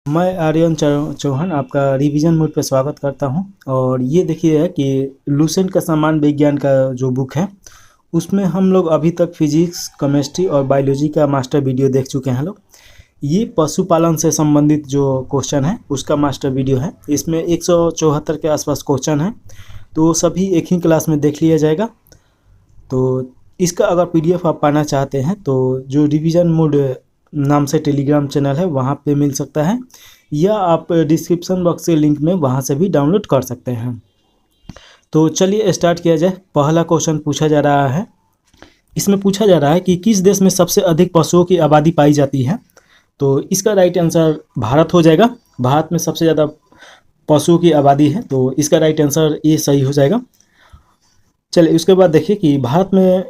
मैं आर्यन चौहान आपका revision mode पे स्वागत करता हूं। और ये देखिए है कि लूसेंट का सामान्य विज्ञान का जो बुक है उसमें हम लोग अभी तक फिजिक्स, केमिस्ट्री और बायोलॉजी का मास्टर वीडियो देख चुके हैं लोग। ये पशुपालन से संबंधित जो क्वेश्चन है उसका मास्टर वीडियो है। इसमें 174 के आसपास क्वेश्चन है, तो सभी एक ही क्लास में देख लिया जाएगा। तो इसका अगर पीडीएफ आप पाना चाहते हैं तो जो रिवीजन मोड नाम से टेलीग्राम चैनल है वहाँ पे मिल सकता है, या आप डिस्क्रिप्शन बॉक्स के लिंक में वहाँ से भी डाउनलोड कर सकते हैं। तो चलिए स्टार्ट किया जाए। पहला क्वेश्चन पूछा जा रहा है, इसमें पूछा जा रहा है कि किस देश में सबसे अधिक पशुओं की आबादी पाई जाती है। तो इसका राइट आंसर भारत हो जाएगा। भारत में सबसे ज़्यादा पशुओं की आबादी है, तो इसका राइट आंसर ये सही हो जाएगा। चलिए उसके बाद देखिए कि भारत में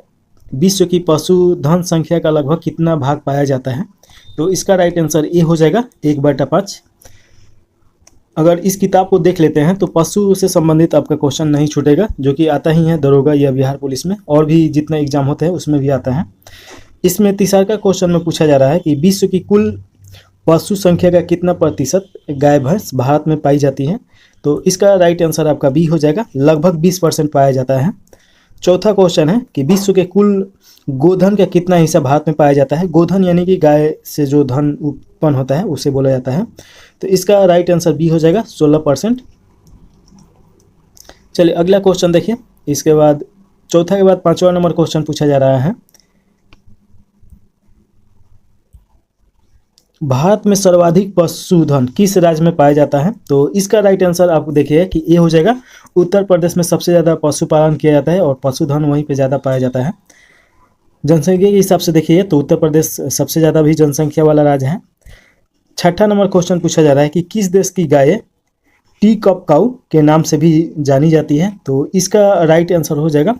विश्व की पशुधन संख्या का लगभग कितना भाग पाया जाता है। तो इसका राइट आंसर ए हो जाएगा 1/5। अगर इस किताब को देख लेते हैं तो पशु से संबंधित आपका क्वेश्चन नहीं छूटेगा, जो कि आता ही है दरोगा या बिहार पुलिस में, और भी जितने एग्जाम होते हैं उसमें भी आता है। इसमें तीसरा का क्वेश्चन में पूछा जा रहा है कि विश्व की कुल पशु संख्या का कितना प्रतिशत गाय भैंस भारत में पाई जाती है। तो इसका राइट आंसर आपका बी हो जाएगा, लगभग 20% पाया जाता है। चौथा क्वेश्चन है कि विश्व के कुल गोधन का कितना हिस्सा भारत में पाया जाता है। गोधन यानी कि गाय से जो धन उत्पन्न होता है उसे बोला जाता है। तो इसका राइट आंसर बी हो जाएगा 16%। चलिए अगला क्वेश्चन देखिए। इसके बाद चौथा के बाद 5वां नंबर क्वेश्चन पूछा जा रहा है, भारत में सर्वाधिक पशुधन किस राज्य में पाया जाता है। तो इसका राइट आंसर आपको देखिए कि ये हो जाएगा, उत्तर प्रदेश में सबसे ज़्यादा पशुपालन किया जाता है और पशुधन वहीं पे ज़्यादा पाया जाता है। जनसंख्या के हिसाब से देखिए तो उत्तर प्रदेश सबसे ज़्यादा भी जनसंख्या वाला राज्य है। छठा नंबर क्वेश्चन पूछा जा रहा है कि किस देश की गाय टी कप काऊ के नाम से भी जानी जाती है। तो इसका राइट आंसर हो जाएगा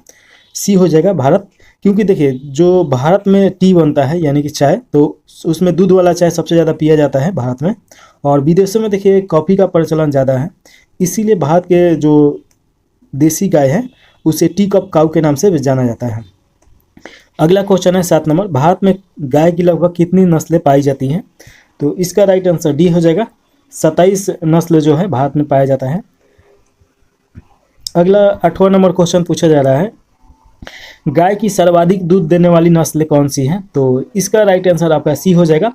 सी हो जाएगा, भारत। क्योंकि देखिए जो भारत में टी बनता है यानी कि चाय, तो उसमें दूध वाला चाय सबसे ज़्यादा पिया जाता है भारत में, और विदेशों में देखिए कॉफ़ी का प्रचलन ज़्यादा है। इसीलिए भारत के जो देसी गाय है उसे टी कप काऊ के नाम से जाना जाता है। अगला क्वेश्चन है 7 नंबर, भारत में गाय की लगभग कितनी नस्लें पाई जाती हैं। तो इसका राइट आंसर डी हो जाएगा, 27 नस्ल जो है भारत में पाया जाता है। अगला 8वां नंबर क्वेश्चन पूछा जा रहा है, गाय की सर्वाधिक दूध देने वाली नस्ल कौन सी है। तो इसका राइट आंसर आपका सी हो जाएगा,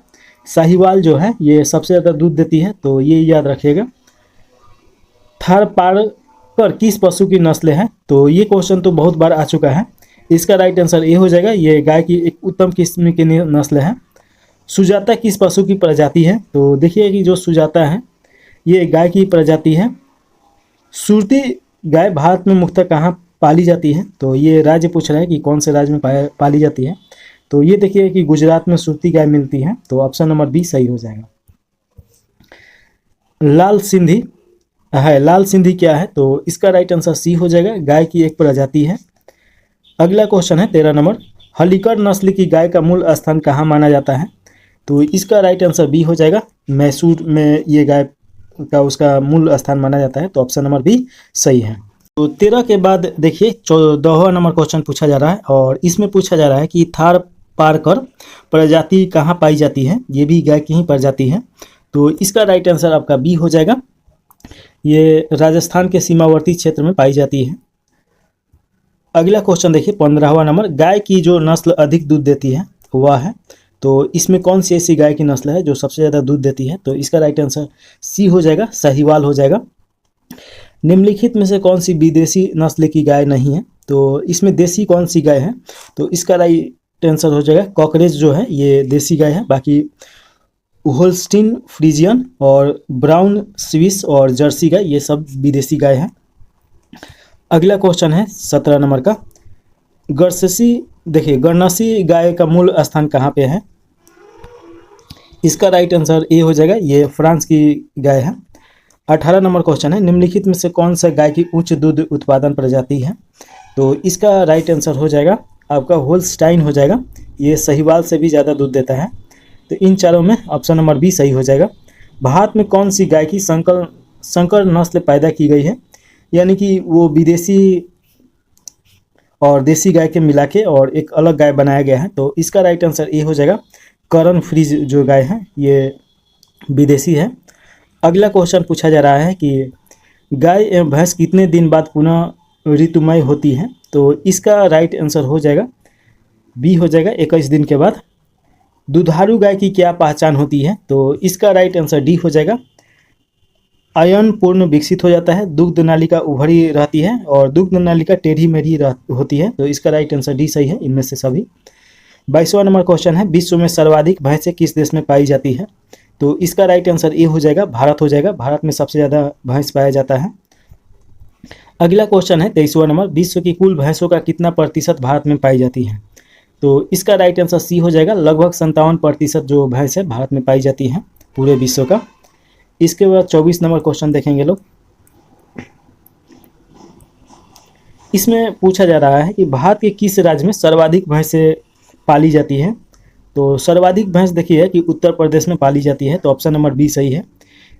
साहिवाल जो है ये सबसे ज़्यादा दूध देती है, तो ये याद रखिएगा। थारपारकर किस पशु की नस्ल है। तो ये क्वेश्चन तो बहुत बार आ चुका है। इसका राइट आंसर ए हो जाएगा, ये गाय की एक उत्तम किस्म की नस्ल है। सुजाता किस पशु की प्रजाति है। तो देखिए कि जो सुजाता है ये गाय की प्रजाति है। सुरती गाय भारत में मुख्यतः कहाँ पाली जाती है। तो ये राज्य पूछ रहा है कि कौन से राज्य में पाली जाती है। तो ये देखिए कि गुजरात में सुरती गाय मिलती है, तो ऑप्शन नंबर बी सही हो जाएगा। लाल सिंधी है, लाल सिंधी क्या है। तो इसका राइट आंसर सी हो जाएगा, गाय की एक प्रजाति है। अगला क्वेश्चन है 13 नंबर, हलीकर नस्ल की गाय का मूल स्थान कहाँ माना जाता है। तो इसका राइट आंसर बी हो जाएगा, मैसूर में ये गाय का उसका मूल स्थान माना जाता है, तो ऑप्शन नंबर बी सही है। तो 13 के बाद देखिए 14वां नंबर क्वेश्चन पूछा जा रहा है, और इसमें पूछा जा रहा है कि थारपारकर प्रजाति कहाँ पाई जाती है। ये भी गाय की ही प्रजाति है, तो इसका राइट आंसर आपका बी हो जाएगा, ये राजस्थान के सीमावर्ती क्षेत्र में पाई जाती है। अगला क्वेश्चन देखिए 15वां नंबर, गाय की जो नस्ल अधिक दूध देती है वह है। तो इसमें कौन सी ऐसी गाय की नस्ल है जो सबसे ज़्यादा दूध देती है। तो इसका राइट आंसर सी हो जाएगा, साहिवाल हो जाएगा। निम्नलिखित में से कौन सी विदेशी नस्ल की गाय नहीं है। तो इसमें देसी कौन सी गाय है। तो इसका राइट आंसर हो जाएगा कॉकरेज जो है ये देसी गाय है, बाकी होल्स्टीन फ्रीजियन और ब्राउन स्विस और जर्सी गाय ये सब विदेशी गाय है। अगला क्वेश्चन है 17 नंबर का, देखिए गणसी गाय का मूल स्थान कहाँ पे है। इसका राइट आंसर ए हो जाएगा, ये फ्रांस की गाय है। 18 नंबर क्वेश्चन है, निम्नलिखित में से कौन सा गाय की उच्च दूध उत्पादन प्रजाति है। तो इसका राइट आंसर हो जाएगा आपका होल्स्टाइन हो जाएगा, ये साहिवाल से भी ज़्यादा दूध देता है। तो इन चारों में ऑप्शन नंबर बी सही हो जाएगा। भारत में कौन सी गाय की संकर नस्ल पैदा की गई है, यानी कि वो विदेशी और देसी गाय के मिला के और एक अलग गाय बनाया गया है। तो इसका राइट आंसर ए हो जाएगा, करण फ्रीज जो गाय है ये विदेशी है। अगला क्वेश्चन पूछा जा रहा है कि गाय एवं भैंस कितने दिन बाद पुनः ऋतुमय होती है। तो इसका राइट आंसर हो जाएगा बी हो जाएगा 21 दिन के बाद। दुधारू गाय की क्या पहचान होती है। तो इसका राइट आंसर डी हो जाएगा आयन पूर्ण विकसित हो जाता है, दुग्ध नालिका उभरी रहती है और दुग्ध नालिका टेढ़ी मेढ़ी होती है। तो इसका राइट आंसर डी सही है इनमें से सभी। 22वां नंबर क्वेश्चन है विश्व में सर्वाधिक भैंसें किस देश में पाई जाती है। तो इसका राइट आंसर ए हो जाएगा भारत हो जाएगा। भारत में सबसे ज़्यादा भैंस पाया जाता है। अगला क्वेश्चन है 23वां नंबर विश्व की कुल भैंसों का कितना प्रतिशत भारत में पाई जाती है। तो इसका राइट आंसर सी हो जाएगा लगभग 57% जो भैंस है भारत में पाई जाती है पूरे विश्व का। इसके बाद 24 नंबर क्वेश्चन देखेंगे लोग। इसमें पूछा जा रहा है कि भारत के किस राज्य में सर्वाधिक भैंसें पाली जाती है। तो सर्वाधिक भैंस देखिए कि उत्तर प्रदेश में पाली जाती है। तो ऑप्शन नंबर बी सही है।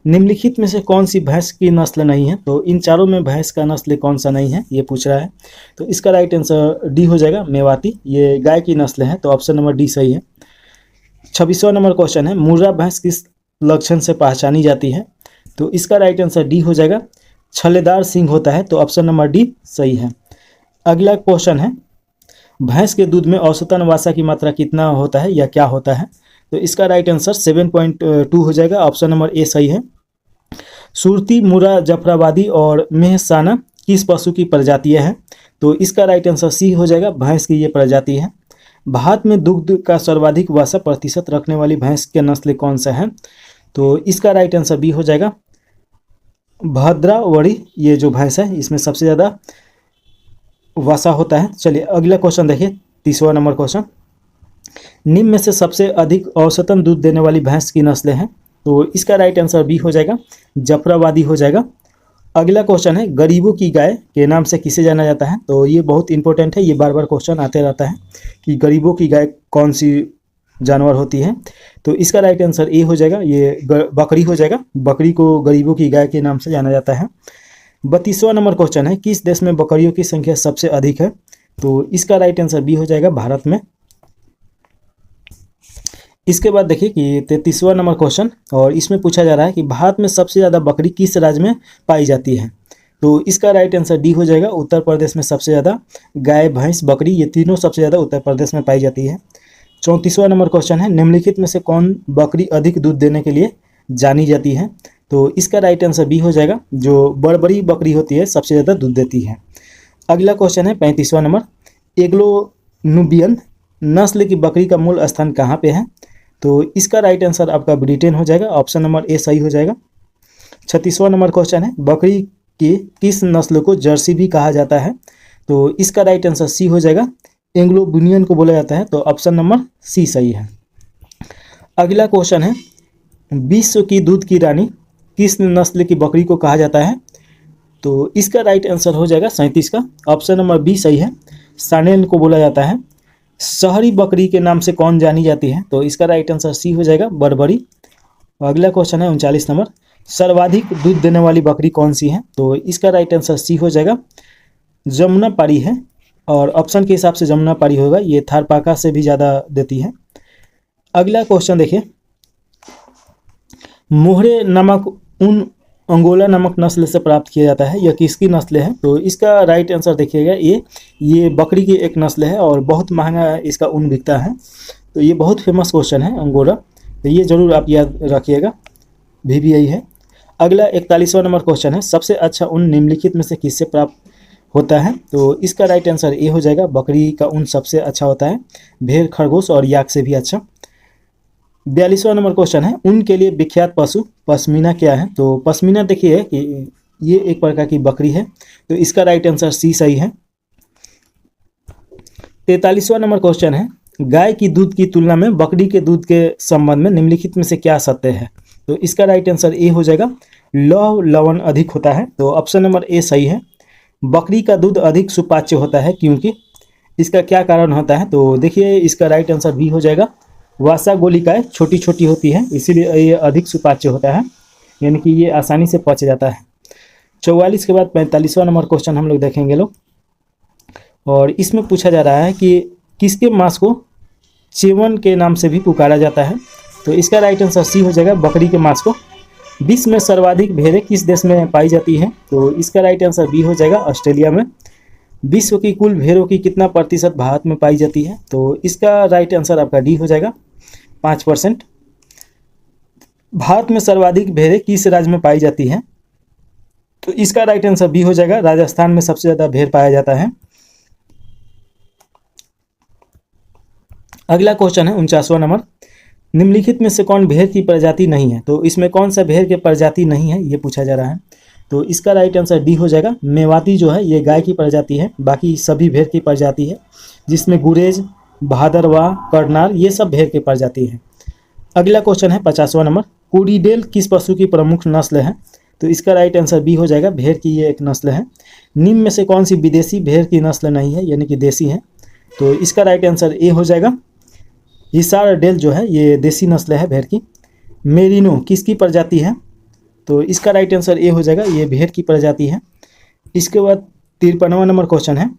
निम्नलिखित में से कौन सी भैंस की नस्ल नहीं है। तो इन चारों में भैंस का नस्ल कौन सा नहीं है ये पूछ रहा है। तो इसका राइट आंसर डी हो जाएगा मेवाती, ये गाय की नस्ल है। तो ऑप्शन नंबर डी सही है। 26वां नंबर क्वेश्चन है मुर्रा भैंस किस लक्षण से पहचानी जाती है। तो इसका राइट आंसर डी हो जाएगा छल्लेदार सींग होता है। तो ऑप्शन नंबर डी सही है। अगला क्वेश्चन है भैंस के दूध में औसतन वसा की मात्रा कितना होता है या क्या होता है। तो इसका राइट आंसर 7.2 हो जाएगा। ऑप्शन नंबर ए सही है। सुरती, मुर्रा, जफराबादी और मेहसाना किस पशु की प्रजातियां हैं। तो इसका राइट आंसर सी हो जाएगा भैंस की ये प्रजाति है। भारत में दुग्ध का सर्वाधिक वसा प्रतिशत रखने वाली भैंस के नस्ल कौन सा है। तो इसका राइट आंसर बी हो जाएगा भद्रावड़ी, ये जो भैंस है इसमें सबसे ज़्यादा वसा होता है। चलिए अगला क्वेश्चन देखिए 30वां नंबर क्वेश्चन। निम्न में से सबसे अधिक औसतन दूध देने वाली भैंस की नस्ल है। तो इसका राइट आंसर बी हो जाएगा जफराबादी हो जाएगा। अगला क्वेश्चन है गरीबों की गाय के नाम से किसे जाना जाता है। तो ये बहुत इंपॉर्टेंट है, ये बार बार क्वेश्चन आते रहता है कि गरीबों की गाय कौन सी जानवर होती है। तो इसका राइट आंसर ए हो जाएगा, ये बकरी हो जाएगा। बकरी को गरीबों की गाय के नाम से जाना जाता है। 32वां नंबर क्वेश्चन है किस देश में बकरियों की संख्या सबसे अधिक है। तो इसका राइट आंसर बी हो जाएगा भारत में। इसके बाद देखिए कि 33वां नंबर क्वेश्चन और इसमें पूछा जा रहा है कि भारत में सबसे ज़्यादा बकरी किस राज्य में पाई जाती है। तो इसका राइट आंसर डी हो जाएगा उत्तर प्रदेश में सबसे ज़्यादा गाय, भैंस, बकरी ये तीनों सबसे ज़्यादा उत्तर प्रदेश में पाई जाती है। 34वां नंबर क्वेश्चन है निम्नलिखित में से कौन बकरी अधिक दूध देने के लिए जानी जाती है। तो इसका राइट आंसर बी हो जाएगा जो बड़ी बकरी होती है सबसे ज़्यादा दूध देती है। अगला क्वेश्चन है 35वां नंबर एग्लो नुबियन नस्ल की बकरी का मूल स्थान कहाँ पे है। तो इसका राइट आंसर आपका ब्रिटेन हो जाएगा। ऑप्शन नंबर ए सही हो जाएगा। 36वां नंबर क्वेश्चन है बकरी की किस नस्ल को जर्सी भी कहा जाता है। तो इसका राइट आंसर सी हो जाएगा एंग्लो बुनियन को बोला जाता है। तो ऑप्शन नंबर सी सही है। अगला क्वेश्चन है विश्व की दूध की रानी किस नस्ल की बकरी को कहा जाता है। तो इसका राइट आंसर हो जाएगा 37 का। ऑप्शन नंबर बी सही है, सानेल को बोला जाता है। शहरी बकरी के नाम से कौन जानी जाती है। तो इसका राइट आंसर सी हो जाएगा बर्बरी। अगला क्वेश्चन है 39 नंबर सर्वाधिक दूध देने वाली बकरी कौन सी है। तो इसका राइट आंसर सी हो जाएगा जमुनापारी है। और ऑप्शन के हिसाब से जमुनापारी होगा, ये थारपाका से भी ज़्यादा देती है। अगला क्वेश्चन देखिए मोहरे नमक ऊन अंगोला नमक नस्ल से प्राप्त किया जाता है, यह किसकी नस्ल है। तो इसका राइट आंसर देखिएगा ये बकरी की एक नस्ल है और बहुत महंगा इसका ऊन बिकता है। तो ये बहुत फेमस क्वेश्चन है अंगोला, तो ये जरूर आप याद रखिएगा, VBI है। अगला 41वां नंबर क्वेश्चन है सबसे अच्छा ऊन निम्नलिखित में से किससे प्राप्त होता है। तो इसका राइट आंसर ए हो जाएगा बकरी का ऊन सबसे अच्छा होता है, भेड़, खरगोश और याक से भी अच्छा। 42वां नंबर क्वेश्चन है ऊन के लिए विख्यात पशु पश्मीना क्या है। तो पश्मीना देखिए कि ये एक प्रकार की बकरी है। तो इसका राइट आंसर सी सही है। 43वां नंबर क्वेश्चन है गाय की दूध की तुलना में बकरी के दूध के संबंध में निम्नलिखित में से क्या सत्य है। तो इसका राइट आंसर ए हो जाएगा लौह लवण अधिक होता है। तो ऑप्शन नंबर ए सही है। बकरी का दूध अधिक सुपाच्य होता है क्योंकि इसका क्या कारण होता है। तो देखिए इसका राइट आंसर बी हो जाएगा वसा गोलिकाएं छोटी छोटी होती है इसीलिए ये अधिक सुपाच्य होता है, यानी कि ये आसानी से पच जाता है। 44 के बाद 45वां नंबर क्वेश्चन हम लोग देखेंगे लोग और इसमें पूछा जा रहा है कि किसके मांस को चेवन के नाम से भी पुकारा जाता है। तो इसका राइट आंसर सी हो जाएगा बकरी के मांस को विश्व में सर्वाधिक भेड़ें किस देश में पाई जाती है? तो इसका राइट आंसर बी हो जाएगा, ऑस्ट्रेलिया में। विश्व की कुल भेड़ों की कितना प्रतिशत भारत में पाई जाती है? तो इसका राइट आंसर आपका डी हो जाएगा, 5%। भारत में सर्वाधिक भेड़ें किस राज्य में पाई जाती है? तो इसका राइट आंसर बी हो जाएगा, राजस्थान में सबसे ज़्यादा भेड़ पाया जाता है। अगला क्वेश्चन है 49वां नंबर, निम्नलिखित में से कौन भेड़ की प्रजाति नहीं है? तो इसमें कौन सा भेड़ की प्रजाति नहीं है, ये पूछा जा रहा है। तो इसका राइट आंसर डी हो जाएगा, मेवाती जो है ये गाय की प्रजाति है, बाकी सभी भेड़ की प्रजाति है, जिसमें गुरेज, भादरवा, करनाल ये सब भेड़ की प्रजाति है। अगला क्वेश्चन है 50वां नंबर, कोडीडेल किस पशु की प्रमुख नस्ल है? तो इसका राइट आंसर बी हो जाएगा, भेड़ की ये एक नस्ल है। निम्न में से कौन सी विदेशी भेड़ की नस्ल नहीं है, यानी कि देसी है? तो इसका राइट आंसर ए हो जाएगा, हिसार डेल जो है ये देसी नस्ल है भेड़ की। मेरिनो किसकी प्रजाति है? तो इसका राइट आंसर ए हो जाएगा, ये भेड़ की प्रजाति है। इसके बाद 53वां नंबर क्वेश्चन है,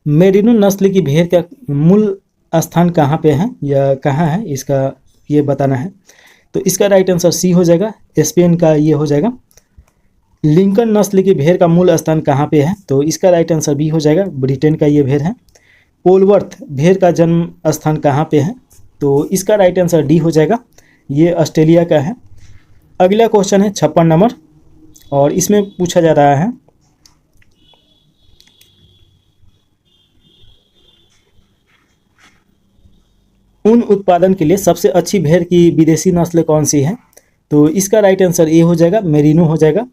मेरिनो नस्ल की भेड़ का मूल स्थान कहाँ पे है या कहाँ है, इसका ये बताना है। तो इसका राइट आंसर सी हो जाएगा, स्पेन का ये हो जाएगा। लिंकन नस्ल की भेड़ का मूल स्थान कहाँ पे है? तो इसका राइट आंसर बी हो जाएगा, ब्रिटेन का ये भेड़ है। पोलवर्थ भेड़ का जन्म स्थान कहाँ पे है? तो इसका राइट आंसर डी हो जाएगा, ये ऑस्ट्रेलिया का है। अगला क्वेश्चन है 56 नंबर, और इसमें पूछा जा रहा है ऊन उत्पादन के लिए सबसे अच्छी भेड़ की विदेशी नस्ल कौन सी है? तो इसका राइट आंसर ए हो जाएगा, मेरिनो हो जाएगा।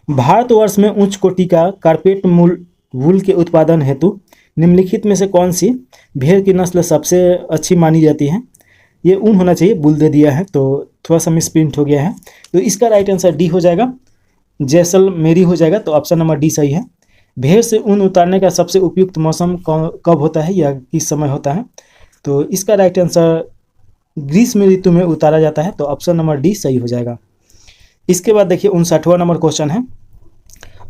भारतवर्ष में उच्च कोटि का कारपेट वूल के उत्पादन हेतु निम्नलिखित में से कौन सी भेड़ की नस्ल सबसे अच्छी मानी जाती है? ये ऊन होना चाहिए, बुल दे दिया है तो थोड़ा सा मिसप्रिंट हो गया है। तो इसका राइट आंसर डी हो जाएगा, जैसलमेरी हो जाएगा। तो ऑप्शन नंबर डी सही है। भेड़ से ऊन उतारने का सबसे उपयुक्त मौसम कब होता है या किस समय होता है? तो इसका राइट आंसर ग्रीष्म ऋतु में उतारा जाता है। तो ऑप्शन नंबर डी सही हो जाएगा। इसके बाद देखिए 59वां नंबर क्वेश्चन है,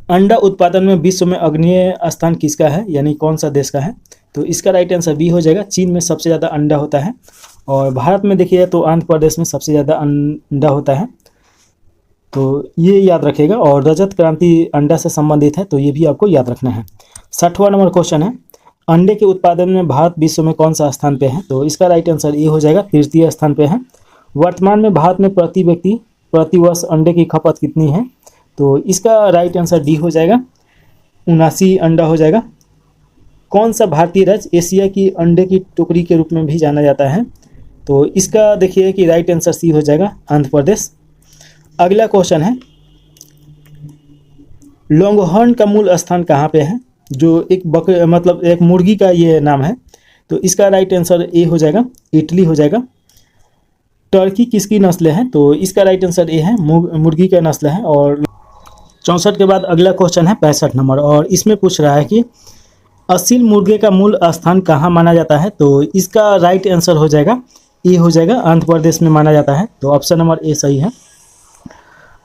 अंडा उत्पादन में विश्व में अग्रणीय स्थान किसका है, यानी कौन सा देश का है? तो इसका राइट आंसर बी हो जाएगा, चीन में सबसे ज़्यादा अंडा होता है। और भारत में देखिए तो आंध्र प्रदेश में सबसे ज़्यादा अंडा होता है, तो ये याद रखिएगा। और रजत क्रांति अंडा से संबंधित है, तो ये भी आपको याद रखना है। 60वां नंबर क्वेश्चन है, अंडे के उत्पादन में भारत विश्व में कौन सा स्थान पे है? तो इसका राइट आंसर ए हो जाएगा, तृतीय स्थान पे है। वर्तमान में भारत में प्रति व्यक्ति प्रति वर्ष अंडे की खपत कितनी है? तो इसका राइट आंसर डी हो जाएगा, 79 अंडा हो जाएगा। कौन सा भारतीय राज्य एशिया की अंडे की टोकरी के रूप में भी जाना जाता है? तो इसका देखिए कि राइट आंसर सी हो जाएगा, आंध्र प्रदेश। अगला क्वेश्चन है, लॉन्गहॉर्न का मूल स्थान कहाँ पे है? जो एक मतलब एक मुर्गी का ये नाम है। तो इसका राइट आंसर ए हो जाएगा, इटली हो जाएगा। टर्की किसकी नस्ल है? तो इसका राइट आंसर ए है, मुर्गी का नस्ल है। और 64 के बाद अगला क्वेश्चन है 65 नंबर, और इसमें पूछ रहा है कि असील मुर्गे का मूल स्थान कहाँ माना जाता है? तो इसका राइट आंसर हो जाएगा, ए हो जाएगा, आंध्र प्रदेश में माना जाता है। तो ऑप्शन नंबर ए सही है।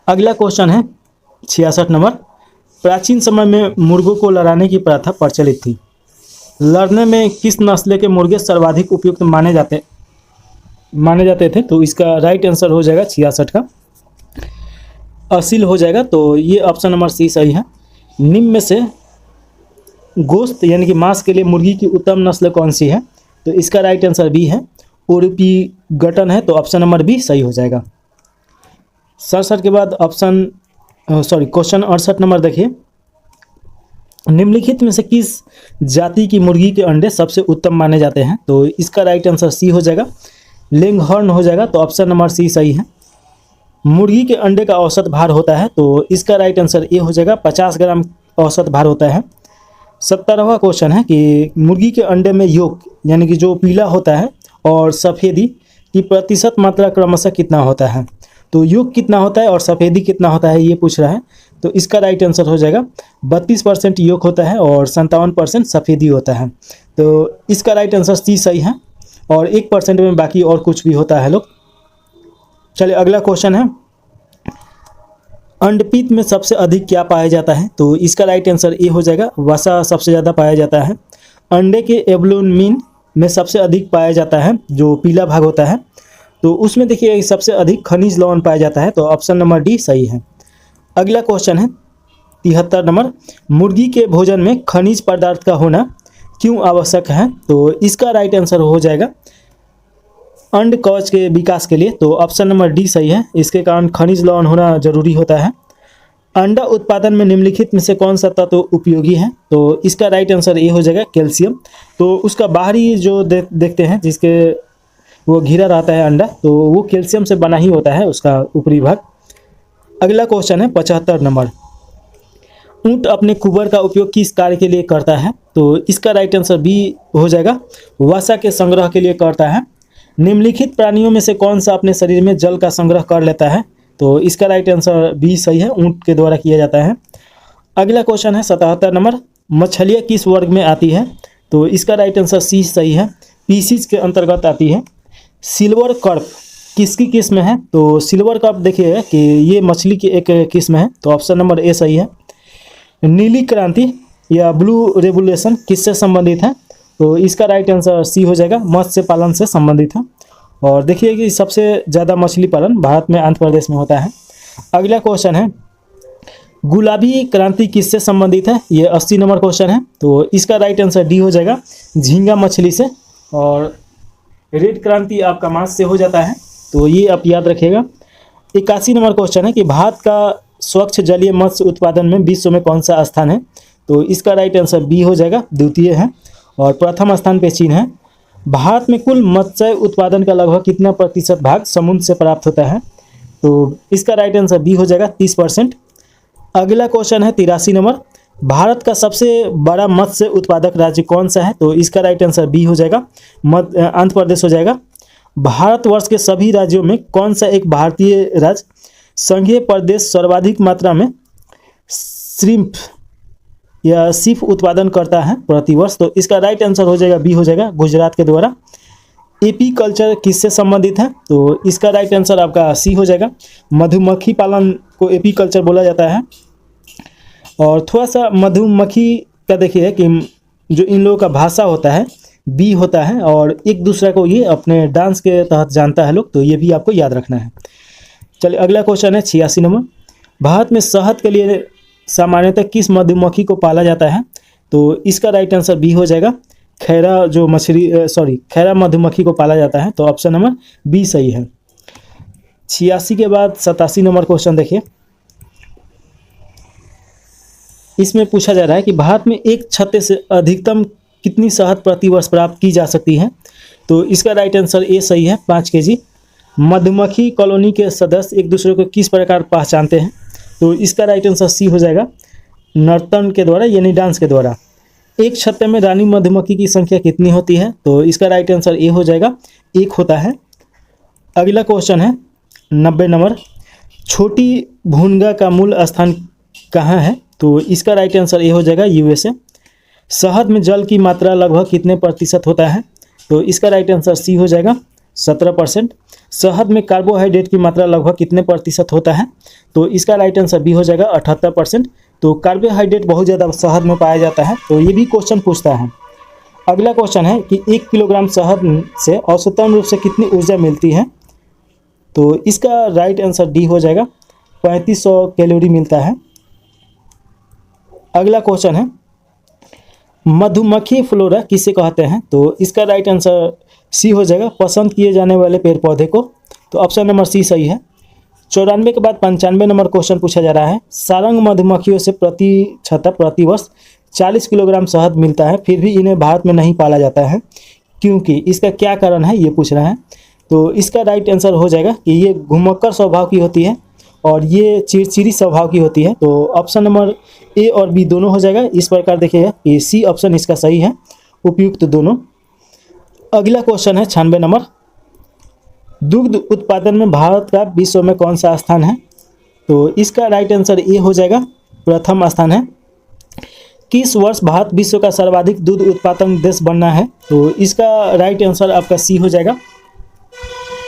अगला क्वेश्चन है 66 नंबर, प्राचीन समय में मुर्गों को लड़ाने की प्रथा प्रचलित थी। लड़ने में किस नस्ल के मुर्गे सर्वाधिक उपयुक्त माने जाते थे? तो इसका राइट आंसर हो जाएगा 66 का, असील हो जाएगा। तो ये ऑप्शन नंबर सी सही है। निम्न में से गोश्त यानी कि मांस के लिए मुर्गी की उत्तम नस्ल कौन सी है? तो इसका राइट आंसर बी है, ओरुपी गटन है। तो ऑप्शन नंबर बी सही हो जाएगा। 67 के बाद क्वेश्चन 68 नंबर देखिए, निम्नलिखित में से किस जाति की मुर्गी के अंडे सबसे उत्तम माने जाते हैं? तो इसका राइट आंसर सी हो जाएगा, लेंगहॉर्न हो जाएगा। तो ऑप्शन नंबर सी सही है। मुर्गी के अंडे का औसत भार होता है, तो इसका राइट आंसर ए हो जाएगा, 50 ग्राम औसत भार होता है। 70वां क्वेश्चन है कि मुर्गी के अंडे में योक यानी कि जो पीला होता है और सफ़ेदी की प्रतिशत मात्रा क्रमशः कितना होता है? तो योक कितना होता है और सफ़ेदी कितना होता है, ये पूछ रहा है। तो इसका राइट आंसर हो जाएगा, 32% योक होता है और 57% सफ़ेदी होता है। तो इसका राइट आंसर सी सही है। और 1% में बाकी और कुछ भी होता है लोग। चलिए अगला क्वेश्चन है, अंडपीत में सबसे अधिक क्या पाया जाता है? तो इसका राइट आंसर ए हो जाएगा, वसा सबसे ज़्यादा पाया जाता है। अंडे के एब्लोमीन में सबसे अधिक पाया जाता है जो पीला भाग होता है। तो उसमें देखिए सबसे अधिक खनिज लवण पाया जाता है, तो ऑप्शन नंबर डी सही है। अगला क्वेश्चन है 73 नंबर, मुर्गी के भोजन में खनिज पदार्थ का होना क्यों आवश्यक है? तो इसका राइट आंसर हो जाएगा अंड कवच के विकास के लिए, तो ऑप्शन नंबर डी सही है। इसके कारण खनिज लवण होना जरूरी होता है। अंडा उत्पादन में निम्नलिखित में से कौन सा तत्व उपयोगी है? तो इसका राइट आंसर ये हो जाएगा कैल्शियम। तो उसका बाहरी जो देखते हैं जिसके वो घिरा रहता है अंडा, तो वो कैल्शियम से बना ही होता है उसका ऊपरी भाग। अगला क्वेश्चन है 75 नंबर, ऊंट अपने कुबर का उपयोग किस कार्य के लिए करता है? तो इसका राइट आंसर बी हो जाएगा, वसा के संग्रह के लिए करता है। निम्नलिखित प्राणियों में से कौन सा अपने शरीर में जल का संग्रह कर लेता है? तो इसका राइट आंसर बी सही है, ऊंट के द्वारा किया जाता है। अगला क्वेश्चन है 77 नंबर, मछलियाँ किस वर्ग में आती है? तो इसका राइट आंसर सी सही है, पीसीज के अंतर्गत आती है। सिल्वर कार्प किसकी किस्म है? तो सिल्वर कार्प देखिए कि ये मछली की एक किस्म है, तो ऑप्शन नंबर ए सही है। नीली क्रांति या ब्लू रेवोल्यूशन किससे संबंधित है? तो इसका राइट आंसर सी हो जाएगा, मत्स्य पालन से संबंधित है। और देखिए कि सबसे ज़्यादा मछली पालन भारत में आंध्र प्रदेश में होता है। अगला क्वेश्चन है गुलाबी क्रांति किससे संबंधित है? ये 80 नंबर क्वेश्चन है, तो इसका राइट आंसर डी हो जाएगा, झींगा मछली से। और रेड क्रांति आपका मांस से हो जाता है, तो ये आप याद रखिएगा। 81 नंबर क्वेश्चन है कि भारत का स्वच्छ जलीय मत्स्य उत्पादन में विश्व में कौन सा स्थान है? तो इसका राइट आंसर बी हो जाएगा, द्वितीय है। और प्रथम स्थान पे चीन है। भारत में कुल मत्स्य उत्पादन का लगभग कितना प्रतिशत भाग समुद्र से प्राप्त होता है? तो इसका राइट आंसर बी हो जाएगा, 30%। अगला क्वेश्चन है 83 नंबर, भारत का सबसे बड़ा मत्स्य उत्पादक राज्य कौन सा है? तो इसका राइट आंसर बी हो जाएगा, आंध्र प्रदेश हो जाएगा। भारतवर्ष के सभी राज्यों में कौन सा एक भारतीय राज्य संघीय प्रदेश सर्वाधिक मात्रा में श्रिम्प या सीप उत्पादन करता है प्रतिवर्ष? तो इसका राइट आंसर हो जाएगा बी हो जाएगा, गुजरात के द्वारा। एपी कल्चर किससे संबंधित है? तो इसका राइट आंसर आपका सी हो जाएगा, मधुमक्खी पालन को एपी कल्चर बोला जाता है। और थोड़ा सा मधुमक्खी का देखिए कि जो इन लोगों का भाषा होता है बी होता है, और एक दूसरे को ये अपने डांस के तहत जानता है लोग, तो ये भी आपको याद रखना है। चलिए अगला क्वेश्चन है 86 नंबर, भारत में शहद के लिए सामान्यतः किस मधुमक्खी को पाला जाता है? तो इसका राइट आंसर बी हो जाएगा, खैरा मधुमक्खी को पाला जाता है, तो ऑप्शन नंबर बी सही है। 86 के बाद 87 नंबर क्वेश्चन देखिए, इसमें पूछा जा रहा है कि भारत में एक छत्ते से अधिकतम कितनी शहद प्रति वर्ष प्राप्त की जा सकती है? तो इसका राइट आंसर ए सही है, 5 kg। मधुमक्खी कॉलोनी के सदस्य एक दूसरे को किस प्रकार पहचानते हैं? तो इसका राइट आंसर सी हो जाएगा, नर्तन के द्वारा यानी डांस के द्वारा। एक छत्ते में रानी मधुमक्खी की संख्या कितनी होती है? तो इसका राइट आंसर ए हो जाएगा, 1 होता है। अगला क्वेश्चन है 90 नंबर, छोटी भूनगा का मूल स्थान कहाँ है? तो इसका राइट आंसर ए हो जाएगा, यूएसए। शहद में जल की मात्रा लगभग कितने प्रतिशत होता है? तो इसका राइट आंसर सी हो जाएगा, 17%। शहद में कार्बोहाइड्रेट की मात्रा लगभग कितने प्रतिशत होता है? तो इसका राइट आंसर बी हो जाएगा, 78%। तो कार्बोहाइड्रेट बहुत ज़्यादा शहद में पाया जाता है, तो ये भी क्वेश्चन पूछता है। अगला क्वेश्चन है कि 1 किलोग्राम शहद से औसतन रूप से कितनी ऊर्जा मिलती है? तो इसका राइट आंसर डी हो जाएगा, 3500 कैलोरी मिलता है। अगला क्वेश्चन है मधुमक्खी फ्लोरा किसे कहते हैं? तो इसका राइट आंसर सी हो जाएगा, पसंद किए जाने वाले पेड़ पौधे को, तो ऑप्शन नंबर सी सही है। 94 के बाद 95 नंबर क्वेश्चन पूछा जा रहा है, सारंग मधुमक्खियों से प्रति वर्ष 40 किलोग्राम शहद मिलता है, फिर भी इन्हें भारत में नहीं पाला जाता है, क्योंकि इसका क्या कारण है ये पूछ रहा है। तो इसका राइट आंसर हो जाएगा कि ये घुमक्कर स्वभाव की होती है और ये चिड़चिड़ी स्वभाव की होती है, तो ऑप्शन नंबर ए और बी दोनों हो जाएगा। इस प्रकार देखिएगा कि सी ऑप्शन इसका सही है, उपयुक्त दोनों। अगला क्वेश्चन है 96 नंबर, दुग्ध उत्पादन में भारत का विश्व में कौन सा स्थान है? तो इसका राइट आंसर ए हो जाएगा, प्रथम स्थान है। किस वर्ष भारत विश्व का सर्वाधिक दूध उत्पादन देश बनना है? तो इसका राइट आंसर आपका सी हो जाएगा,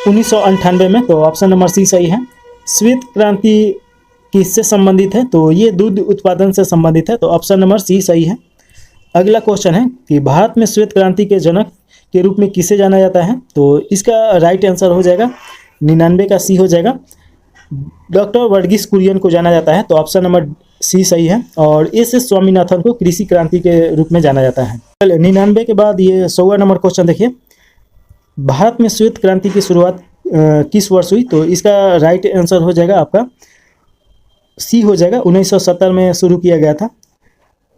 1998 में, तो ऑप्शन नंबर सी सही है। श्वेत क्रांति किससे संबंधित है? तो ये दूध उत्पादन से संबंधित है, तो ऑप्शन नंबर सी सही है। अगला क्वेश्चन है कि भारत में श्वेत क्रांति के जनक के रूप में किसे जाना जाता है? तो इसका राइट आंसर हो जाएगा 99 का सी हो जाएगा। डॉक्टर वर्गीस कुरियन को जाना जाता है, तो ऑप्शन नंबर सी सही है। और एस एस स्वामीनाथन को कृषि क्रांति के रूप में जाना जाता है। चलिए 99 के बाद ये 100वां नंबर क्वेश्चन देखिए, भारत में श्वेत क्रांति की शुरुआत किस वर्ष हुई? तो इसका राइट आंसर हो जाएगा आपका सी हो जाएगा, 1970 में शुरू किया गया था।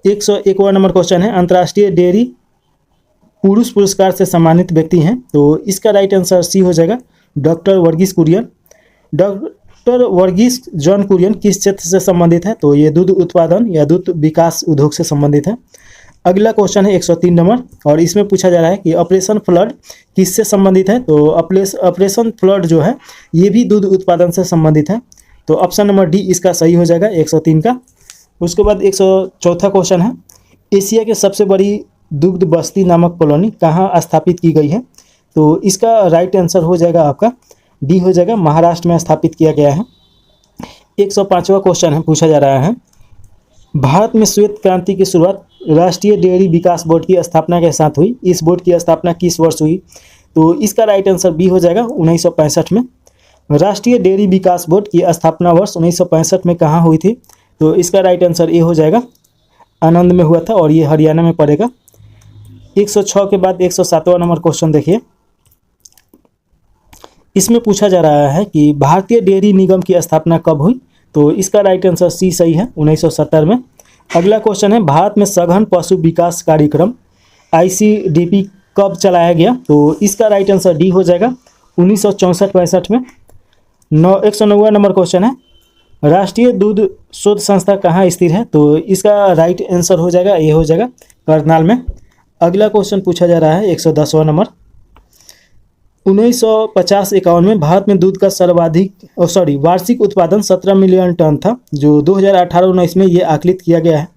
101वां नंबर क्वेश्चन है, अंतर्राष्ट्रीय डेयरी पुरुष पुरस्कार से सम्मानित व्यक्ति हैं, तो इसका राइट आंसर सी हो जाएगा, doctor Varghese Kurien. Doctor Varghese John Kurien किस क्षेत्र से संबंधित है? तो ये दूध उत्पादन या दूध विकास उद्योग से संबंधित है। अगला क्वेश्चन है 103 नंबर, और इसमें पूछा जा रहा है कि ऑपरेशन फ्लड किससे संबंधित है? तो ऑपरेशन फ्लड जो है ये भी दूध उत्पादन से संबंधित है, तो ऑप्शन नंबर डी इसका सही हो जाएगा 103 का। उसके बाद 104 क्वेश्चन है, एशिया के सबसे बड़ी दुग्ध बस्ती नामक कॉलोनी कहाँ स्थापित की गई है? तो इसका राइट आंसर हो जाएगा आपका डी हो जाएगा, महाराष्ट्र में स्थापित किया गया है। 105वां क्वेश्चन है, पूछा जा रहा है, भारत में श्वेत क्रांति की शुरुआत राष्ट्रीय डेयरी विकास बोर्ड की स्थापना के साथ हुई। इस बोर्ड की स्थापना किस वर्ष हुई? तो इसका राइट आंसर बी हो जाएगा 1965 में। राष्ट्रीय डेयरी विकास बोर्ड की स्थापना वर्ष 1965 में कहाँ हुई थी? तो इसका राइट आंसर ए हो जाएगा, आनंद में हुआ था, और ये हरियाणा में पड़ेगा। 106 के बाद 107वां नंबर क्वेश्चन देखिए, इसमें पूछा जा रहा है कि भारतीय डेयरी निगम की स्थापना कब हुई? तो इसका राइट आंसर सी सही है, 1970 में। अगला क्वेश्चन है, भारत में सघन पशु विकास कार्यक्रम ICDP कब चलाया गया? तो इसका राइट आंसर डी हो जाएगा, 1964-65 में। 109वां नंबर क्वेश्चन है, राष्ट्रीय दूध शोध संस्था कहाँ स्थित है? तो इसका राइट आंसर हो जाएगा ए हो जाएगा, करनाल में। अगला क्वेश्चन पूछा जा रहा है 110वां नंबर, 1950-51 में भारत में दूध का वार्षिक उत्पादन 17 मिलियन टन था, जो 2018-19 में ये आकलित किया गया है,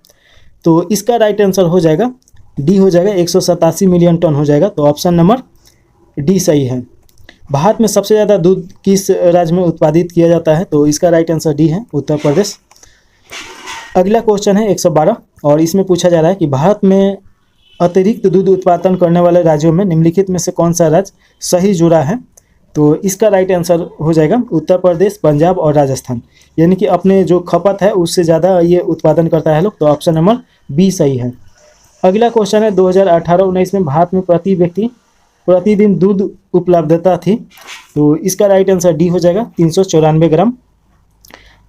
तो इसका राइट आंसर हो जाएगा डी हो जाएगा, 187 मिलियन टन हो जाएगा, तो ऑप्शन नंबर डी सही है। भारत में सबसे ज़्यादा दूध किस राज्य में उत्पादित किया जाता है? तो इसका राइट आंसर डी है, उत्तर प्रदेश। अगला क्वेश्चन है 112, और इसमें पूछा जा रहा है कि भारत में अतिरिक्त दूध उत्पादन करने वाले राज्यों में निम्नलिखित में से कौन सा राज्य सही जुड़ा है? तो इसका राइट आंसर हो जाएगा उत्तर प्रदेश, पंजाब और राजस्थान, यानी कि अपने जो खपत है उससे ज़्यादा ये उत्पादन करता है लोग, तो ऑप्शन नंबर बी सही है। अगला क्वेश्चन है 2018-19 में भारत में प्रति व्यक्ति प्रतिदिन दूध उपलब्धता थी, तो इसका राइट आंसर डी हो जाएगा, 394 ग्राम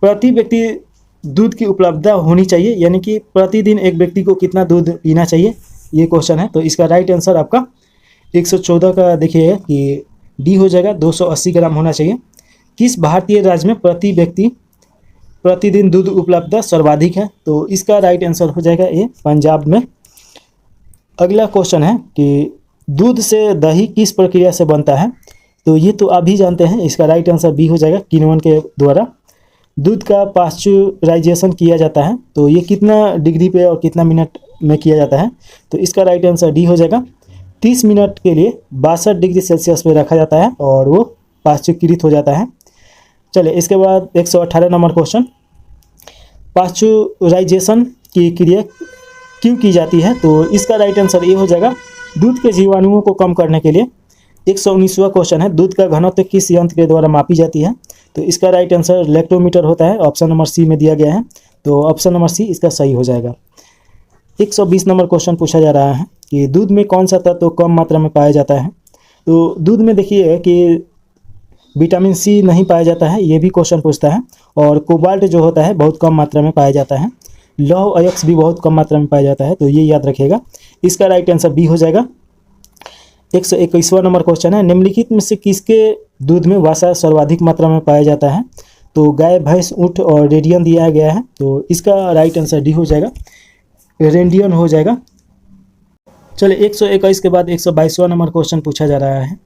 प्रति व्यक्ति दूध की उपलब्धता होनी चाहिए, यानी कि प्रतिदिन एक व्यक्ति को कितना दूध पीना चाहिए, ये क्वेश्चन है। तो इसका राइट आंसर आपका 114 का देखिए कि डी हो जाएगा, 280 ग्राम होना चाहिए। किस भारतीय राज्य में प्रति व्यक्ति प्रतिदिन दूध उपलब्धता सर्वाधिक है? तो इसका राइट आंसर हो जाएगा ए, पंजाब में। अगला क्वेश्चन है कि दूध से दही किस प्रक्रिया से बनता है? तो ये तो आप भी जानते हैं, इसका राइट आंसर बी हो जाएगा, किण्वन के द्वारा दूध का पाश्चराइजेशन किया जाता है, तो ये कितना डिग्री पे और कितना मिनट में किया जाता है? तो इसका राइट आंसर डी हो जाएगा, 30 मिनट के लिए 62 डिग्री सेल्सियस पे रखा जाता है और वो पाश्चुकृत हो जाता है। चलिए इसके बाद 118 नंबर क्वेश्चन, पाश्चराइजेशन की क्रिया क्यों की जाती है? तो इसका राइट आंसर ये हो जाएगा, दूध के जीवाणुओं को कम करने के लिए। 119वां क्वेश्चन है, दूध का घनत्व किस यंत्र के द्वारा मापी जाती है? तो इसका राइट आंसर लैक्टोमीटर होता है, ऑप्शन नंबर सी में दिया गया है, तो ऑप्शन नंबर सी इसका सही हो जाएगा। 120 नंबर क्वेश्चन पूछा जा रहा है कि दूध में कौन सा तत्व कम मात्रा में पाया जाता है? तो दूध में देखिए कि विटामिन सी नहीं पाया जाता है, ये भी क्वेश्चन पूछता है, और कोबाल्ट जो होता है बहुत कम मात्रा में पाया जाता है, लौह अयस्क भी बहुत कम मात्रा में पाया जाता है, तो ये याद रखिएगा। इसका राइट आंसर बी हो जाएगा। 121वां नंबर क्वेश्चन है, निम्नलिखित में से किसके दूध में वसा सर्वाधिक मात्रा में पाया जाता है? तो गाय, भैंस, ऊँट और रेडियन दिया गया है, तो इसका राइट आंसर डी हो जाएगा, रेडियन हो जाएगा। चलिए 121 के बाद 122वां नंबर क्वेश्चन पूछा जा रहा है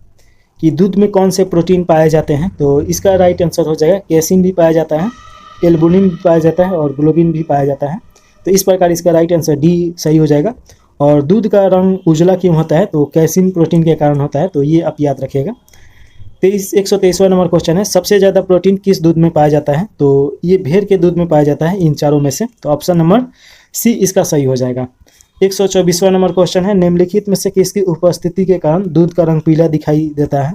कि दूध में कौन से प्रोटीन पाए जाते हैं? तो इसका राइट आंसर हो जाएगा, कैसिन भी पाया जाता है, एल्बुमिन भी पाया जाता है और ग्लोबिन भी पाया जाता है, तो इस प्रकार इसका राइट आंसर डी सही हो जाएगा। और दूध का रंग उजला क्यों होता है? तो कैसिन प्रोटीन के कारण होता है, तो ये आप याद रखिएगा। 123वां नंबर क्वेश्चन है, सबसे ज़्यादा प्रोटीन किस दूध में पाया जाता है? तो ये भेड़ के दूध में पाया जाता है इन चारों में से, तो ऑप्शन नंबर सी इसका सही हो जाएगा। 124वां नंबर क्वेश्चन है, निम्नलिखित में से किसकी उपस्थिति के कारण दूध का रंग पीला दिखाई देता है?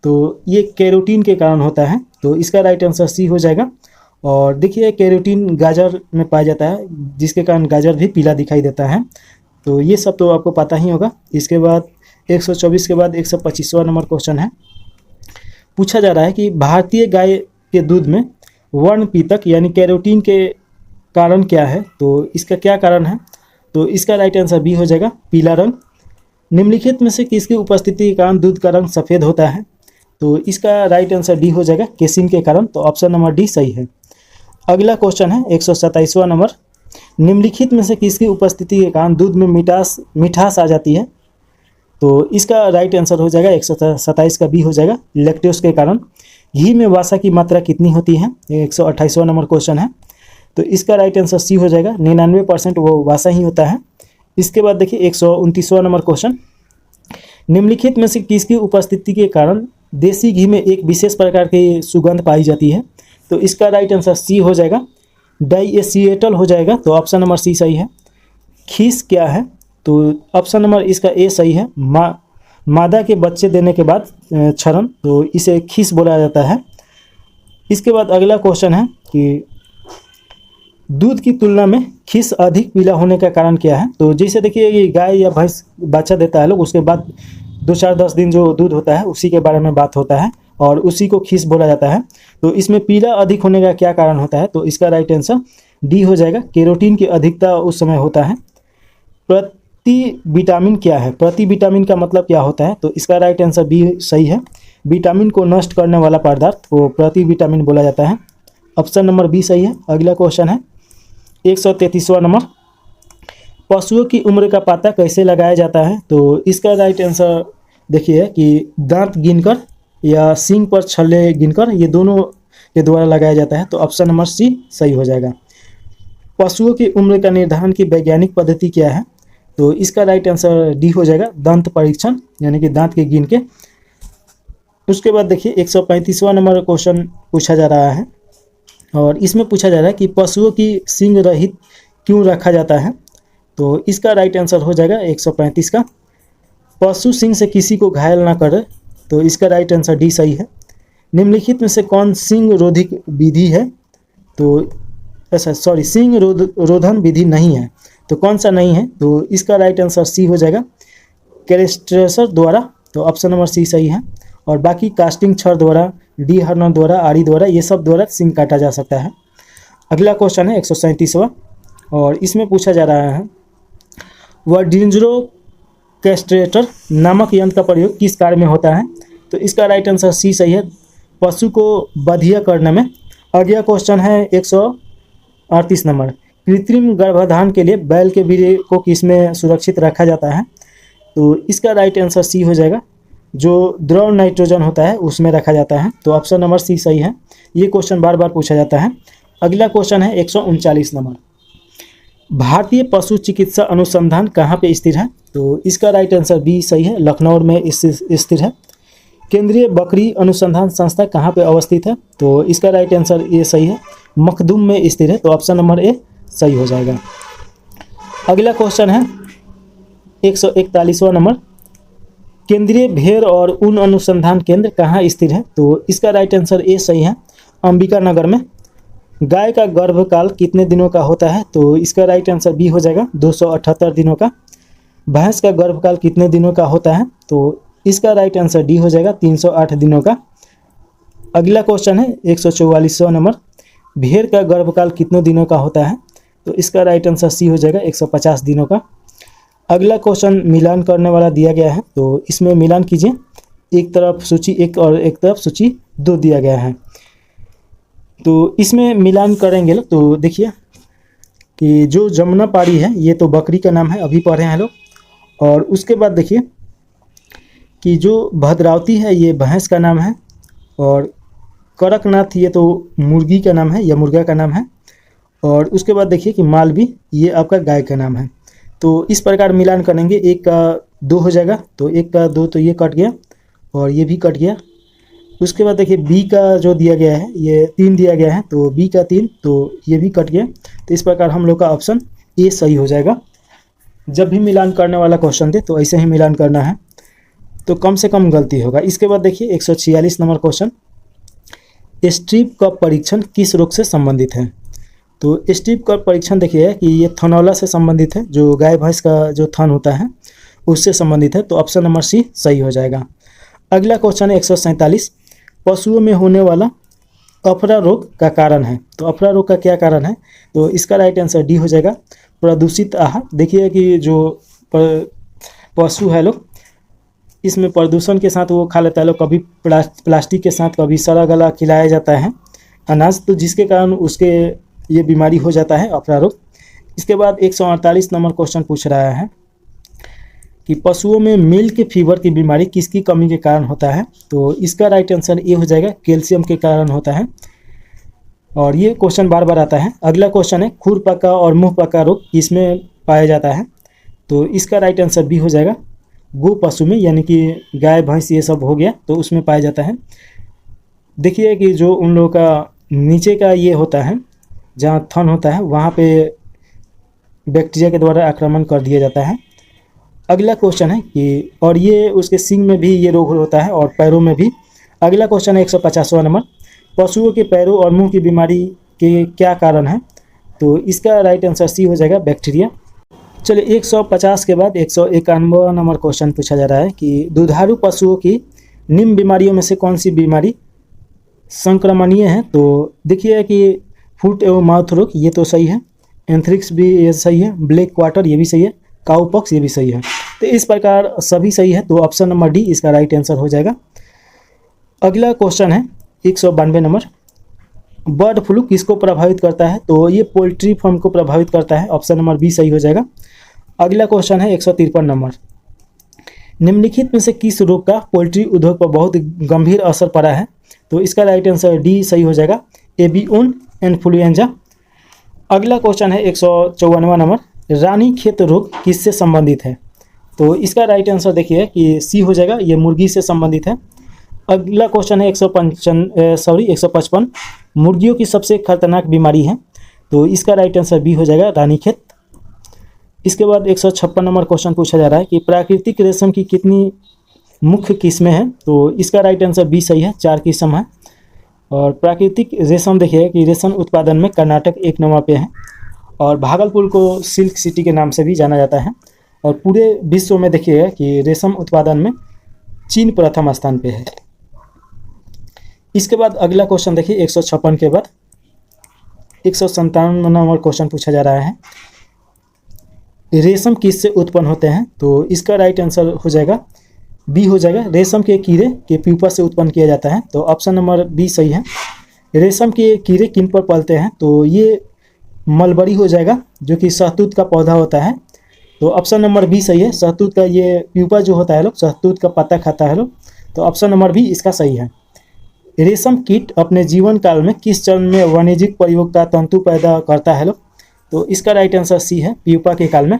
तो ये कैरोटीन के कारण होता है, तो इसका राइट आंसर सी हो जाएगा। और देखिए कैरोटीन गाजर में पाया जाता है, जिसके कारण गाजर भी पीला दिखाई देता है। तो ये सब तो आपको पता ही होगा। इसके बाद 124 के बाद 125वां नंबर क्वेश्चन है, पूछा जा रहा है कि भारतीय गाय के दूध में वर्णपितक यानी कैरोटीन के कारण क्या है? तो इसका क्या कारण है? तो इसका राइट आंसर बी हो जाएगा, पीला रंग। निम्नलिखित में से किसकी उपस्थिति के कारण दूध का रंग सफ़ेद होता है? तो इसका राइट आंसर डी हो जाएगा, केसिन के कारण। तो ऑप्शन नंबर डी सही है। अगला क्वेश्चन है 127वां नंबर, निम्नलिखित में से किसकी उपस्थिति के कारण दूध में मिठास आ जाती है? तो इसका राइट आंसर हो जाएगा 127 का बी हो जाएगा, लैक्टोज के कारण। घी में वसा की मात्रा कितनी होती है? 128वां नंबर क्वेश्चन है, तो इसका राइट आंसर सी हो जाएगा, 99% वो वसा ही होता है। इसके बाद देखिए 129वां नंबर क्वेश्चन, निम्नलिखित में से किसकी उपस्थिति के कारण देसी घी में एक विशेष प्रकार की सुगंध पाई जाती है? तो इसका राइट आंसर सी हो जाएगा, डाइएसिएटल हो जाएगा। तो ऑप्शन नंबर सी सही है। खीस क्या है? तो ऑप्शन नंबर इसका ए सही है, मादा के बच्चे देने के बाद क्षरण, तो इसे खीस बोला जाता है। इसके बाद अगला क्वेश्चन है कि दूध की तुलना में खीस अधिक पीला होने का कारण क्या है? तो जैसे देखिए ये गाय या भैंस बच्चा देता है लोग, उसके बाद 2-4-10 दिन जो दूध होता है उसी के बारे में बात होता है और उसी को खीस बोला जाता है। तो इसमें पीला अधिक होने का क्या कारण होता है? तो इसका राइट आंसर डी हो जाएगा, कैरोटीन की अधिकता उस समय होता है। प्रति विटामिन क्या है? प्रति विटामिन का मतलब क्या होता है? तो इसका राइट आंसर बी सही है, विटामिन को नष्ट करने वाला पदार्थ को प्रति विटामिन बोला जाता है। ऑप्शन नंबर बी सही है। अगला क्वेश्चन है 133वां नंबर, पशुओं की उम्र का पता कैसे लगाया जाता है? तो इसका राइट आंसर देखिए कि दांत गिनकर या सींग पर छल्ले गिनकर, ये दोनों के द्वारा लगाया जाता है। तो ऑप्शन नंबर सी सही हो जाएगा। पशुओं की उम्र का निर्धारण की वैज्ञानिक पद्धति क्या है? तो इसका राइट आंसर डी हो जाएगा, दंत परीक्षण, यानी कि दांत के गिन के। उसके बाद देखिए 135वां नंबर क्वेश्चन पूछा जा रहा है और इसमें पूछा जा रहा है कि पशुओं की सींग रहित क्यों रखा जाता है? तो इसका राइट आंसर हो जाएगा 135 का, पशु सींग से किसी को घायल ना करे। तो इसका राइट आंसर डी सही है। निम्नलिखित में से कौन सींग रोधिक विधि है? तो सींग रोधन विधि नहीं है, तो कौन सा नहीं है? तो इसका राइट आंसर सी हो जाएगा, कैरेस्ट्रेसर द्वारा। तो ऑप्शन नंबर सी सही है। और बाकी कास्टिंग छड़ द्वारा, डी हर्नर द्वारा, आरी द्वारा, ये सब द्वारा सींग काटा जा सकता है। अगला क्वेश्चन है 137वां और इसमें पूछा जा रहा है वर्डिंजरो कैस्ट्रेटर नामक यंत्र का प्रयोग किस कार्य में होता है? तो इसका राइट आंसर सी सही है, पशु को बधिया करने में। अगला क्वेश्चन है 138 नंबर, कृत्रिम गर्भाधान के लिए बैल के वीर्य को किसमें सुरक्षित रखा जाता है? तो इसका राइट आंसर सी हो जाएगा, जो द्रव नाइट्रोजन होता है उसमें रखा जाता है। तो ऑप्शन नंबर सी सही है। ये क्वेश्चन बार बार पूछा जाता है। अगला क्वेश्चन है 139 नंबर, भारतीय पशु चिकित्सा अनुसंधान कहाँ पे स्थित है? तो इसका राइट आंसर बी सही है, लखनऊ में स्थित है। केंद्रीय बकरी अनुसंधान संस्था कहाँ पे अवस्थित है? तो इसका राइट आंसर ये सही है, मखदूम में स्थित है। तो ऑप्शन नंबर ए सही हो जाएगा। अगला क्वेश्चन है 141वां नंबर, केंद्रीय भेड़ और ऊन अनुसंधान केंद्र कहाँ स्थित है? तो इसका राइट आंसर ए सही है, अंबिका नगर में। गाय का गर्भकाल कितने दिनों का होता है? तो इसका राइट आंसर बी हो जाएगा, 278 दिनों का। भैंस का गर्भकाल कितने दिनों का होता है? तो इसका राइट आंसर डी हो जाएगा, 308 दिनों का। अगला क्वेश्चन है 144वां नंबर, भेड़ का गर्भकाल कितने दिनों का होता है? तो इसका राइट आंसर सी हो जाएगा, 150 दिनों का। अगला क्वेश्चन मिलान करने वाला दिया गया है, तो इसमें मिलान कीजिए, एक तरफ सूची 1 और एक तरफ सूची 2 दिया गया है। तो इसमें मिलान करेंगे तो देखिए कि जो जमुना पारी है ये तो बकरी का नाम है, अभी पढ़े हैं लोग। और उसके बाद देखिए कि जो भद्रावती है ये भैंस का नाम है, और कड़कनाथ ये तो मुर्गी का नाम है या मुर्गा का नाम है। और उसके बाद देखिए कि मालवी ये आपका गाय का नाम है। तो इस प्रकार मिलान करेंगे, 1 का 2 हो जाएगा, तो 1 का 2 तो ये कट गया और ये भी कट गया। उसके बाद देखिए बी का जो दिया गया है ये 3 दिया गया है, तो बी का 3 तो ये भी कट गया। तो इस प्रकार हम लोग का ऑप्शन ए सही हो जाएगा। जब भी मिलान करने वाला क्वेश्चन दे तो ऐसे ही मिलान करना है, तो कम से कम गलती होगा। इसके बाद देखिए 146 नंबर क्वेश्चन, स्ट्रिप का परीक्षण किस रोग से संबंधित है? तो स्ट्रिप का परीक्षण देखिए कि ये थनौला से संबंधित है, जो गाय भैंस का जो थन होता है उससे संबंधित है, तो ऑप्शन नंबर सी सही हो जाएगा। अगला क्वेश्चन है 147, पशुओं में होने वाला अफरा रोग का कारण है। तो अफरा रोग का क्या कारण है? तो इसका राइट आंसर डी हो जाएगा, प्रदूषित आहार। देखिए कि जो पशु है लोग, इसमें प्रदूषण के साथ वो खा लेता है लोग, कभी प्लास्टिक के साथ, कभी सड़ा गला खिलाया जाता है अनाज, तो जिसके कारण उसके ये बीमारी हो जाता है अफरा रोग। इसके बाद 148 नंबर क्वेश्चन पूछ रहा है कि पशुओं में मिल्क फीवर की बीमारी किसकी कमी के कारण होता है? तो इसका राइट आंसर ये हो जाएगा, कैल्शियम के कारण होता है, और ये क्वेश्चन बार बार आता है। अगला क्वेश्चन है खुर पका और मुंह पका रोग किसमें पाया जाता है? तो इसका राइट आंसर बी हो जाएगा, गो पशु में, यानी कि गाय भैंस ये सब हो गया तो उसमें पाया जाता है। देखिए कि जो उन लोगों का नीचे का ये होता है, जहाँ थन होता है वहाँ पे बैक्टीरिया के द्वारा आक्रमण कर दिया जाता है। अगला क्वेश्चन है कि और ये उसके सींग में भी ये रोग होता है और पैरों में भी। अगला क्वेश्चन है 150वां नंबर, पशुओं के पैरों और मुंह की बीमारी के क्या कारण है? तो इसका राइट आंसर सी हो जाएगा, बैक्टीरिया। चलिए 150 के बाद 191 नंबर क्वेश्चन पूछा जा रहा है कि दुधारू पशुओं की निम्न बीमारियों में से कौन सी बीमारी संक्रमणीय है? तो देखिए कि फुट एवं माउथ रोग ये तो सही है, एंथ्रिक्स भी ये सही है, ब्लैक क्वार्टर ये भी सही है, काउपॉक्स ये भी सही है, तो इस प्रकार सभी सही है, तो ऑप्शन नंबर डी इसका राइट आंसर हो जाएगा। अगला क्वेश्चन है 192 नंबर, बर्ड फ्लू किसको प्रभावित करता है? तो ये पोल्ट्री फार्म को प्रभावित करता है, ऑप्शन नंबर बी सही हो जाएगा। अगला क्वेश्चन है 153 नंबर, निम्नलिखित में से किस रोग का पोल्ट्री उद्योग पर बहुत गंभीर असर पड़ा है? तो इसका राइट आंसर डी सही हो जाएगा, एवियन इन्फ्लुएंजा। अगला क्वेश्चन है 154वां नंबर, रानीखेत रोग किससे संबंधित है? तो इसका राइट आंसर देखिए कि सी हो जाएगा, ये मुर्गी से संबंधित है। अगला क्वेश्चन है 155, मुर्गियों की सबसे खतरनाक बीमारी है, तो इसका राइट आंसर बी हो जाएगा, रानीखेत। इसके बाद 156 नंबर क्वेश्चन पूछा जा रहा है कि प्राकृतिक रेशम की कितनी मुख्य किस्में हैं? तो इसका राइट आंसर बी सही है, 4 किस्म है। और प्राकृतिक रेशम देखिए कि रेशम उत्पादन में कर्नाटक 1 नंबर पे है, और भागलपुर को सिल्क सिटी के नाम से भी जाना जाता है, और पूरे विश्व में देखिए कि रेशम उत्पादन में चीन प्रथम स्थान पे है। इसके बाद अगला क्वेश्चन देखिए 156 के बाद 157 नंबर क्वेश्चन पूछा जा रहा है, रेशम किससे उत्पन्न होते हैं? तो इसका राइट आंसर हो जाएगा, बी हो जाएगा, रेशम के कीड़े के प्यूपा से उत्पन्न किया जाता है, तो ऑप्शन नंबर बी सही है। रेशम के कीड़े किन पर पलते हैं? तो ये मलबरी हो जाएगा, जो कि शहतूत का पौधा होता है, तो ऑप्शन नंबर बी सही है। शहतूत का ये प्यूपा जो होता है लोग, शहतूत का पत्ता खाता है लोग, तो ऑप्शन नंबर बी इसका सही है। रेशम कीट अपने जीवन काल में किस चरण में वाणिज्यिक प्रयोग का तंतु पैदा करता है लोग? तो इसका राइट आंसर सी है, प्यूपा के काल में।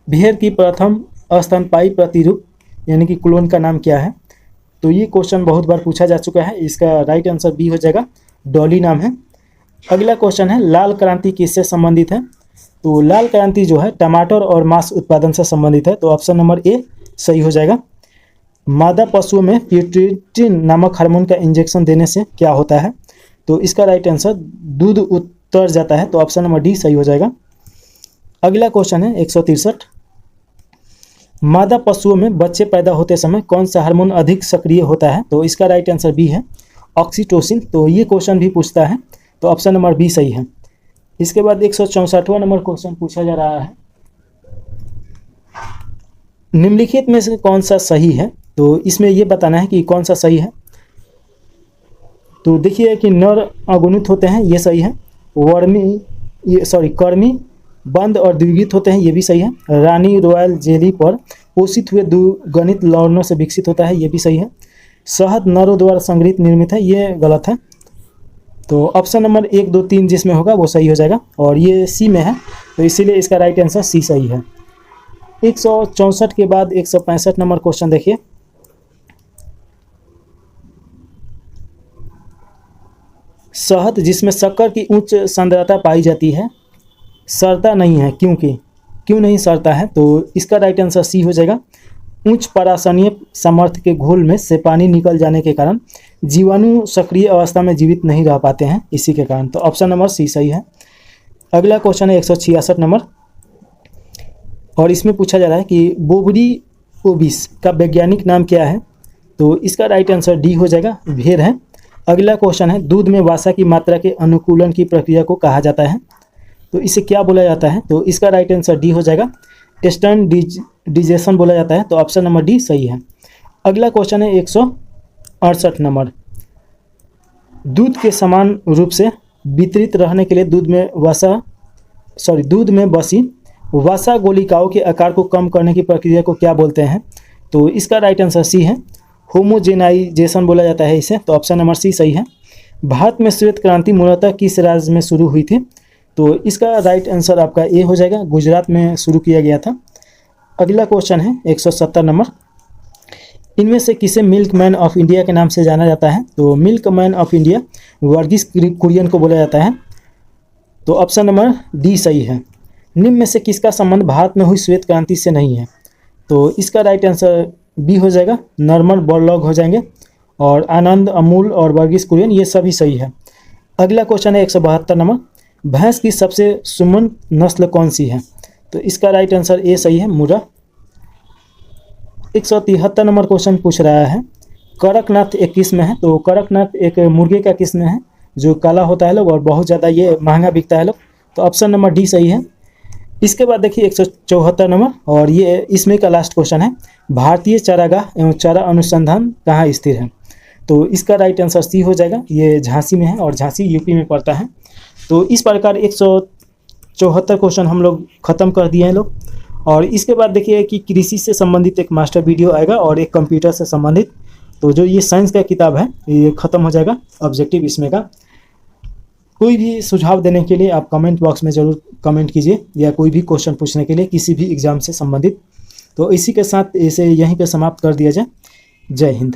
भेड़ की प्रथम स्तनपायी प्रतिरूप यानी कि क्लोन का नाम क्या है? तो ये क्वेश्चन बहुत बार पूछा जा चुका है, इसका राइट आंसर बी हो जाएगा, डॉली नाम है। अगला क्वेश्चन है लाल क्रांति किससे संबंधित है? तो लाल क्रांति जो है टमाटर और मांस उत्पादन से संबंधित है, तो ऑप्शन नंबर ए सही हो जाएगा। मादा पशुओं में प्यूटैटिन नामक हार्मोन का इंजेक्शन देने से क्या होता है? तो इसका राइट आंसर दूध उतर जाता है, तो ऑप्शन नंबर डी सही हो जाएगा। अगला क्वेश्चन है 163, मादा पशुओं में बच्चे पैदा होते समय कौन सा हार्मोन अधिक सक्रिय होता है? तो इसका राइट आंसर बी है, ऑक्सीटोसिन। तो ये क्वेश्चन भी पूछता है, तो ऑप्शन नंबर बी सही है। इसके बाद 164वां नंबर क्वेश्चन पूछा जा रहा है, निम्नलिखित में से कौन सा सही है? तो इसमें ये बताना है कि कौन सा सही है। तो देखिए कि नर अगुणित होते हैं, ये सही है। कर्मी बंद और द्विगुणित होते हैं, ये भी सही है। रानी रॉयल जेली पर पोषित हुए द्विगुणित लौड़ों से विकसित होता है, ये भी सही है। शहद नरों द्वारा संग्रहित निर्मित है, ये गलत है। तो ऑप्शन नंबर 1, 2, 3 जिसमें होगा वो सही हो जाएगा, और ये सी में है, तो इसीलिए इसका राइट आंसर सी सही है। 164 के बाद 165 नंबर क्वेश्चन देखिए, शहद जिसमें शक्कर की उच्च सांद्रता पाई जाती है सड़ता नहीं है क्योंकि? क्यों नहीं सड़ता है? तो इसका राइट आंसर सी हो जाएगा। उच्च परासनीय सामर्थ्य के घोल में से पानी निकल जाने के कारण जीवाणु सक्रिय अवस्था में जीवित नहीं रह पाते हैं, इसी के कारण। तो ऑप्शन नंबर सी सही है। अगला क्वेश्चन है 166 नंबर, और इसमें पूछा जा रहा है कि बोबरी ओबिस का वैज्ञानिक नाम क्या है? तो इसका राइट आंसर डी हो जाएगा, भेड़ है। अगला क्वेश्चन है दूध में वसा की मात्रा के अनुकूलन की प्रक्रिया को कहा जाता है, तो इसे क्या बोला जाता है? तो इसका राइट आंसर डी हो जाएगा, स्टैंडर्डाइजेशन बोला जाता है। तो ऑप्शन नंबर डी सही है। अगला क्वेश्चन है 168 नंबर, दूध के समान रूप से वितरित रहने के लिए दूध में बसी वसा गोलिकाओं के आकार को कम करने की प्रक्रिया को क्या बोलते हैं? तो इसका राइट आंसर सी है, होमोजेनाइजेशन बोला जाता है इसे। तो ऑप्शन नंबर सी सही है। भारत में श्वेत क्रांति मूलतः किस राज्य में शुरू हुई थी? तो इसका राइट आंसर आपका ए हो जाएगा, गुजरात में शुरू किया गया था। अगला क्वेश्चन है 170 नंबर, इनमें से किसे मिल्क मैन ऑफ इंडिया के नाम से जाना जाता है? तो milkman of India Varghese Kurien को बोला जाता है। तो ऑप्शन नंबर डी सही है। निम्न में से किसका संबंध भारत में हुई श्वेत क्रांति से नहीं है? तो इसका राइट आंसर बी हो जाएगा, नॉर्मन बोरलॉग हो जाएंगे, और आनंद, अमूल और वर्गीस कुरियन ये सभी सही है। अगला क्वेश्चन है 172 नंबर, भैंस की सबसे सुमन नस्ल कौन सी है? तो इसका राइट आंसर ए सही है, मुर्रा। 173 नंबर क्वेश्चन पूछ रहा है कड़कनाथ एक किस्म है? तो कड़कनाथ एक मुर्गे का किस्म है जो काला होता है लोग, और बहुत ज़्यादा ये महंगा बिकता है लोग। तो ऑप्शन नंबर डी सही है। इसके बाद देखिए 174 नंबर, और ये इसमें का लास्ट क्वेश्चन है, भारतीय चारागाह एवं चारा अनुसंधान कहाँ स्थिर है? तो इसका राइट आंसर सी हो जाएगा, ये झांसी में है, और झांसी यूपी में पड़ता है। तो इस प्रकार 174 क्वेश्चन हम लोग ख़त्म कर दिए हैं लोग। और इसके बाद देखिए कि कृषि से संबंधित एक मास्टर वीडियो आएगा और एक कंप्यूटर से संबंधित। तो जो ये साइंस का किताब है ये ख़त्म हो जाएगा, ऑब्जेक्टिव इसमें का। कोई भी सुझाव देने के लिए आप कमेंट बॉक्स में ज़रूर कमेंट कीजिए, या कोई भी क्वेश्चन पूछने के लिए किसी भी एग्ज़ाम से संबंधित। तो इसी के साथ इसे यहीं पे समाप्त कर दिया जाए। जय हिंद।